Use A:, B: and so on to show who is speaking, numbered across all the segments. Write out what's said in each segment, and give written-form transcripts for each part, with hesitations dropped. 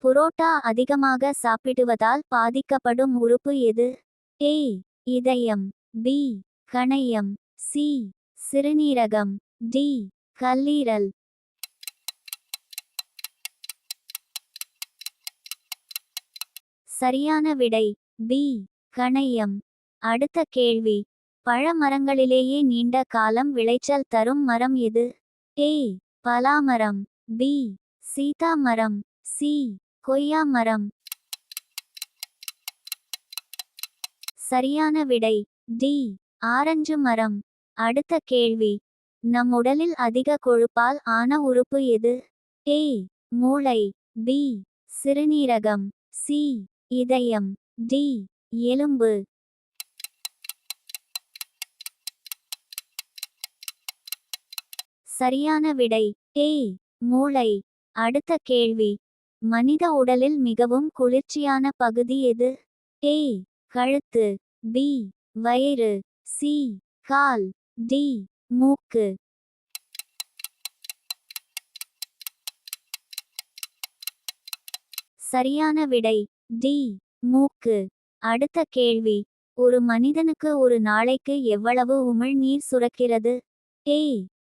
A: புரோட்டா அதிகமாக சாப்பிடுவதால் பாதிக்கப்படும் உறுப்பு எது? ஏ. இதயம். பி. கணையம். சி. சிறுநீரகம். டி. கல்லீரல். சரியான விடை பி. கணையம். அடுத்த கேள்வி. பழ மரங்களிலேயே நீண்ட காலம் விளைச்சல் தரும் மரம் எது? ஏ. பலாமரம். பி. சீதா மரம். சி. கொய்யா மரம். சரியான விடை டி. ஆரஞ்சு மரம். அடுத்த கேள்வி. நம் உடலில் அதிக கொழுப்பால் ஆன உறுப்பு எது? ஏ. மூளை. பி. சிறுநீரகம். சி. இதயம். டி. எலும்பு. சரியான விடை ஏ. மூளை. அடுத்த கேள்வி. மனித உடலில் மிகவும் குளிர்ச்சியான பகுதி எது? ஏ. கழுத்து. பி. வயிறு. சி. கால். டி. மூக்கு. சரியான விடை டி. மூக்கு. அடுத்த கேள்வி. ஒரு மனிதனுக்கு ஒரு நாளைக்கு எவ்வளவு உமிழ்நீர் சுரக்கிறது? A.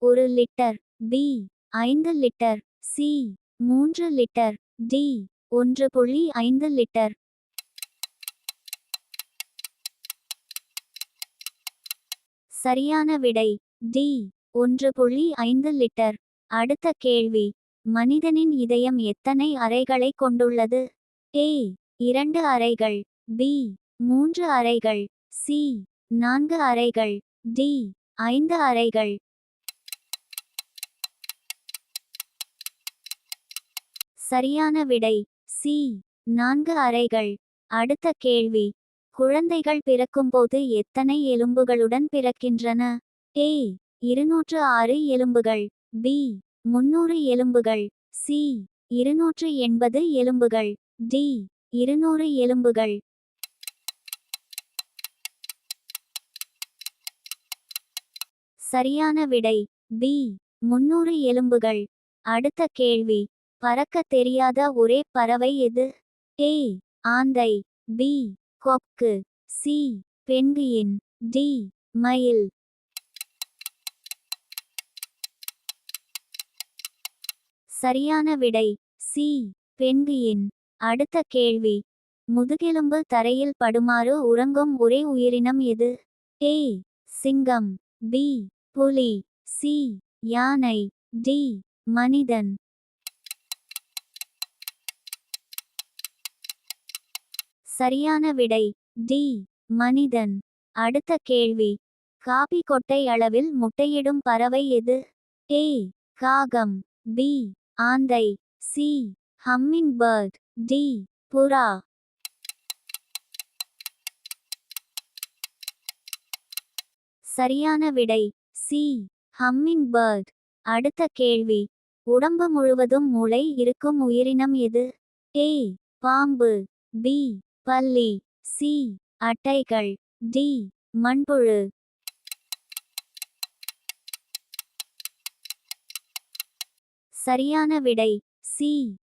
A: 1 litre. B. 5 litre. C. 3 litre. D. 1.5 litre. சரியான விடை டி. 1.5 லிட்டர். அடுத்த கேள்வி. மனிதனின் இதயம் எத்தனை அறைகளை கொண்டுள்ளது? ஏ. 2 அறைகள். பி. 3 அறைகள். சி. 4 அறைகள். டி. 5 அறைகள். சரியான விடை சி. 4 அறைகள். அடுத்த கேள்வி. குழந்தைகள் பிறக்கும்போது எத்தனை எலும்புகளுடன் பிறக்கின்றன? ஏ. 206 எலும்புகள். பி. 300 எலும்புகள். சி. 280 எலும்புகள். டி. 200 எலும்புகள். சரியான விடை பி. 300 எலும்புகள். அடுத்த கேள்வி. பறக்க தெரியாத ஒரே பறவை எது? ஏ. ஆந்தை. பி. கொக்கு. சி. பென்குயின். டி. மயில். சரியான விடை சி. பென்குயின். அடுத்த கேள்வி. முதுகெலும்பு தரையில் படுமாறு உறங்கும் ஒரே உயிரினம் எது? ஏ. சிங்கம். பி. புலி. சி. யானை. டி. மனிதன். சரியான விடை டி. மனிதன். அடுத்த கேள்வி. காபி கொட்டை அளவில் முட்டையிடும் பறவை எது? ஏ. காகம். பி. ஆந்தை. சி. Hummingbird. டி. புறா. சரியான விடை சி. Humming bird. அடுத்த கேள்வி. உடம்பு முழுவதும் மூளை இருக்கும் உயிரினம் எது? ஏ. பாம்பு. பி. பல்லி. சி. அட்டைகள். டி. மண்புழு. சரியான விடை சி.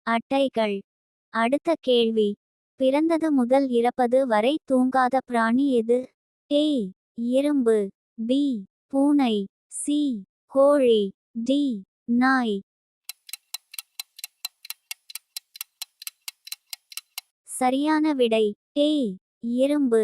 A: அட்டைகள். அடுத்த கேள்வி. பிறந்தது முதல் இறப்பது வரை தூங்காத பிராணி எது? ஏ. எறும்பு. பி. பூனை. சி. கோழி. டி. நாய். சரியான விடை ஏ. எறும்பு.